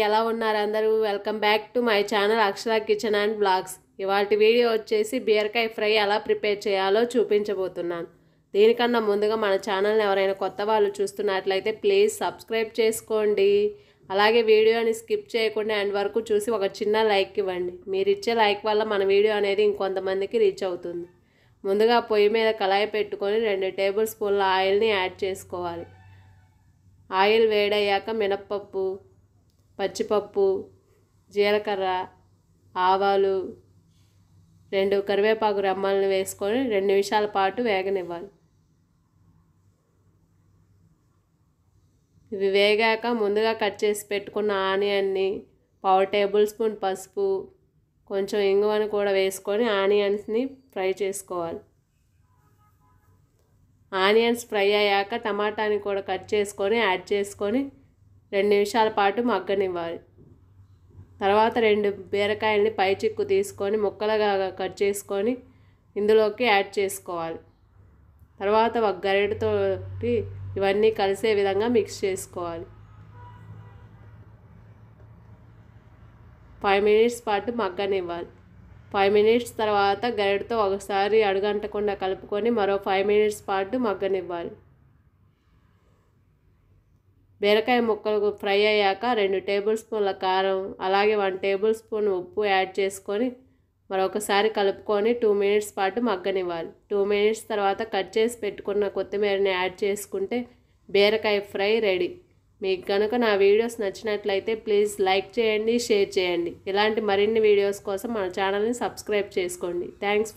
ఎలా ఉన్నారు అందరూ? Welcome back to my channel Akshara kitchen and vlogs. ఇవాల్టి వీడియో వచ్చేసి బీరకాయ ఫ్రై ఎలా ప్రిపేర్ చేయాలో చూపించబోతున్నాను. దీనికన్నా ముందుగా మన ఛానల్ని ఎవరైనా కొత్త వాళ్ళు చూస్తున్నట్లయితే ప్లీజ్ సబ్స్క్రైబ్ చేసుకోండి. అలాగే వీడియోని స్కిప్ చేయకుండా ఎండ్ వరకు చూసి ఒక చిన్న లైక్ ఇవ్వండి. మీరు ఇచ్చే లైక్ వల్ల మన వీడియో అనేది ఇంకొంతమందికి రీచ్ అవుతుంది. ముందుగా పొయ్యి మీద కళాయి పెట్టుకొని 2 టేబుల్ స్పూన్ల ఆయిల్ని యాడ్ చేసుకోవాలి. ఆయిల్ వేడయ్యాక మినప్పప్పు, పచ్చిపప్పు, జీలకర్ర, ఆవాలు, 2 కరివేపాకు రెమ్మలను వేసుకొని 2 నిమిషాల పాటు వేగనివ్వాలి. ఇవి వేగాక ముందుగా కట్ చేసి పెట్టుకున్న ఆనియన్ని, 1/2 టేబుల్ స్పూన్ పసుపు, కొంచెం ఇంగువను కూడా వేసుకొని ఆనియన్స్ని ఫ్రై చేసుకోవాలి. ఆనియన్స్ ఫ్రై అయ్యాక టమాటాని కూడా కట్ చేసుకొని యాడ్ చేసుకొని 2 నిమిషాల పాటు మగ్గనివ్వాలి. తర్వాత 2 బీరకాయలని పై చిక్కు తీసుకొని ముక్కలుగా కట్ చేసుకొని ఇందులోకి యాడ్ చేసుకోవాలి. తర్వాత ఒక గరిటెతోటి ఇవన్నీ కలిసే విధంగా మిక్స్ చేసుకోవాలి. 5 మినిట్స్ పాటు మగ్గనివ్వాలి. 5 మినిట్స్ తర్వాత గరిటెతో ఒకసారి అడుగంటకుండా కలుపుకొని మరో 5 మినిట్స్ పాటు మగ్గనివ్వాలి. బీరకాయ ముక్కలు ఫ్రై అయ్యాక 2 టేబుల్ స్పూన్ల కారం, అలాగే 1 టేబుల్ స్పూన్ ఉప్పు యాడ్ చేసుకొని మరొకసారి కలుపుకొని 2 మినిట్స్ పాటు మగ్గనివ్వాలి. 2 మినిట్స్ తర్వాత కట్ చేసి పెట్టుకున్న కొత్తిమీరని యాడ్ చేసుకుంటే బీరకాయ ఫ్రై రెడీ. మీకు కనుక నా వీడియోస్ నచ్చినట్లయితే ప్లీజ్ లైక్ చేయండి, షేర్ చేయండి. ఇలాంటి మరిన్ని వీడియోస్ కోసం మన ఛానల్ని సబ్స్క్రైబ్ చేసుకోండి. థ్యాంక్స్.